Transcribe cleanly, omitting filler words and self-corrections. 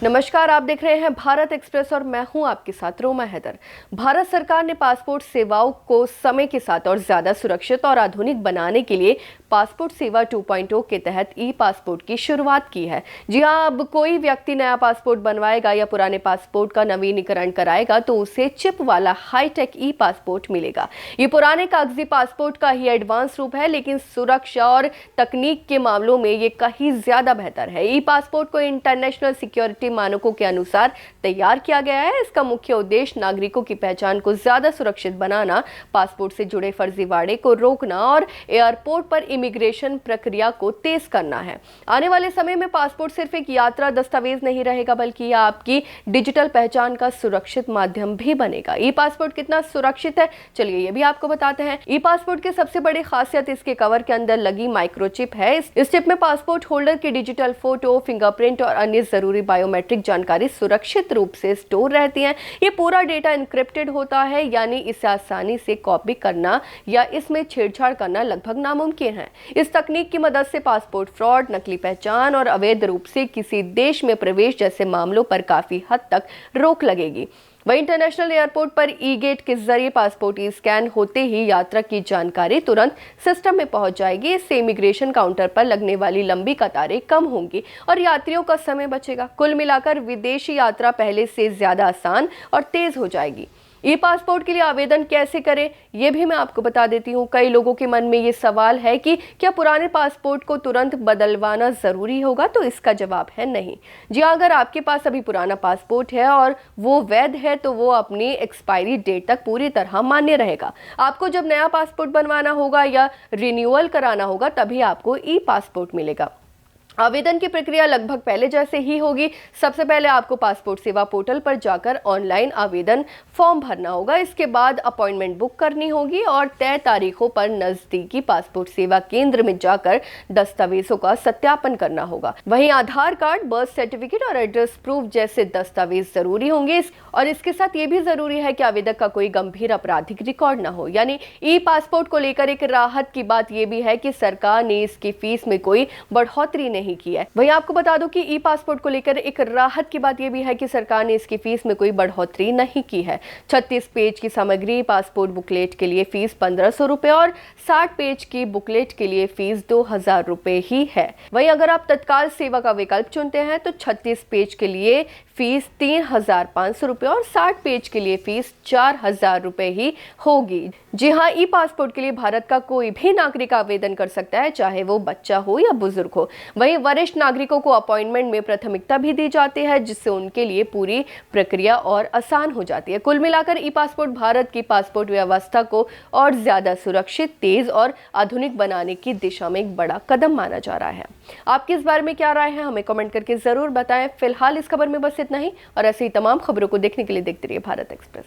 नमस्कार, आप देख रहे हैं भारत एक्सप्रेस और मैं हूं आपके साथ रोमा हैदर। भारत सरकार ने पासपोर्ट सेवाओं को समय के साथ और ज्यादा सुरक्षित और आधुनिक बनाने के लिए पासपोर्ट सेवा 2.0 के तहत ई पासपोर्ट की शुरुआत की है। जी हां, अब कोई व्यक्ति नया पासपोर्ट बनवाएगा या पुराने पासपोर्ट का नवीनीकरण कराएगा तो उसे चिप वाला हाईटेक ई पासपोर्ट मिलेगा। ये पुराने कागजी पासपोर्ट का ही एडवांस रूप है, लेकिन सुरक्षा और तकनीक के मामलों में ये कहीं ज्यादा बेहतर है। ई पासपोर्ट को इंटरनेशनल सिक्योरिटी मानकों के अनुसार तैयार किया गया है। इसका मुख्य उद्देश्य नागरिकों की पहचान को ज्यादा सुरक्षित बनाना, पासपोर्ट से जुड़े फर्जीवाड़े को रोकना और एयरपोर्ट पर इमिग्रेशन प्रक्रिया को तेज करना है। आने वाले समय में पासपोर्ट सिर्फ एक यात्रा दस्तावेज नहीं रहेगा, बल्कि यह आपकी डिजिटल पहचान का सुरक्षित माध्यम भी बनेगा। ई पासपोर्ट कितना सुरक्षित है, चलिए ये भी आपको बताते हैं। ई पासपोर्ट की सबसे बड़ी खासियत इसके कवर के अंदर लगी माइक्रोचिप है। इस चिप में पासपोर्ट होल्डर की डिजिटल फोटो, फिंगरप्रिंट और अन्य जरूरी बायोमेट्रिक जानकारी सुरक्षित रूप से स्टोर रहती है। ये पूरा डेटा एन्क्रिप्टेड होता है, यानी इसे आसानी से कॉपी करना या इसमें छेड़छाड़ करना लगभग नामुमकिन है। इस तकनीक की मदद से पासपोर्ट फ्रॉड, नकली पहचान और अवैध रूप से किसी देश में प्रवेश जैसे मामलों पर काफी हद तक रोक लगेगी। वहीं इंटरनेशनल एयरपोर्ट पर ई गेट के जरिए पासपोर्ट ई स्कैन होते ही यात्रा की जानकारी तुरंत सिस्टम में पहुंच जाएगी। इससे इमिग्रेशन काउंटर पर लगने वाली लंबी कतारें कम होंगी और यात्रियों का समय बचेगा। कुल मिलाकर विदेशी यात्रा पहले से ज्यादा आसान और तेज हो जाएगी। ई पासपोर्ट के लिए आवेदन कैसे करें, ये भी मैं आपको बता देती हूँ। कई लोगों के मन में ये सवाल है कि क्या पुराने पासपोर्ट को तुरंत बदलवाना जरूरी होगा, तो इसका जवाब है नहीं। जी हाँ, अगर आपके पास अभी पुराना पासपोर्ट है और वो वैध है तो वो अपनी एक्सपायरी डेट तक पूरी तरह मान्य रहेगा। आपको जब नया पासपोर्ट बनवाना होगा या रिन्यूअल कराना होगा, तभी आपको ई पासपोर्ट मिलेगा। आवेदन की प्रक्रिया लगभग पहले जैसे ही होगी। सबसे पहले आपको पासपोर्ट सेवा पोर्टल पर जाकर ऑनलाइन आवेदन फॉर्म भरना होगा। इसके बाद अपॉइंटमेंट बुक करनी होगी और तय तारीखों पर नजदीकी पासपोर्ट सेवा केंद्र में जाकर दस्तावेजों का सत्यापन करना होगा। वहीं आधार कार्ड, बर्थ सर्टिफिकेट और एड्रेस प्रूफ जैसे दस्तावेज जरूरी होंगे और इसके साथ ये भी जरूरी है कि आवेदक का कोई गंभीर आपराधिक रिकॉर्ड ना हो। यानी ई पासपोर्ट को लेकर एक राहत की बात यह भी है कि सरकार ने इसकी फीस में कोई बढ़ोतरी नहीं की है। वहीं आपको बता दूं कि ई पासपोर्ट को लेकर एक राहत की बात यह भी है कि सरकार ने इसकी फीस में कोई बढ़ोतरी नहीं की है। 36 पेज की सामग्री पासपोर्ट बुकलेट के लिए फीस 1500 रुपए और 60 पेज की बुकलेट के लिए फीस 2000 रुपए ही है। वहीं अगर आप तत्काल सेवा का विकल्प चुनते हैं तो 36 पेज के लिए फीस 3500 रुपए और 60 पेज के लिए फीस 4000 रुपए ही होगी। जी हाँ, ई पासपोर्ट के लिए भारत का कोई भी नागरिक आवेदन कर सकता है, चाहे वो बच्चा हो या बुजुर्ग हो। वहीं वरिष्ठ नागरिकों को अपॉइंटमेंट में प्राथमिकता भी दी जाती है, जिससे उनके लिए पूरी प्रक्रिया और आसान हो जाती है। कुल मिलाकर ई पासपोर्ट भारत की पासपोर्ट व्यवस्था को और ज्यादा सुरक्षित, तेज और आधुनिक बनाने की दिशा में एक बड़ा कदम माना जा रहा है। आपकी इस बारे में क्या राय है, हमें कमेंट करके जरूर बताएं। फिलहाल इस खबर में बस इतना ही और ऐसी ही तमाम खबरों को देखने के लिए देखते रहिए भारत एक्सप्रेस।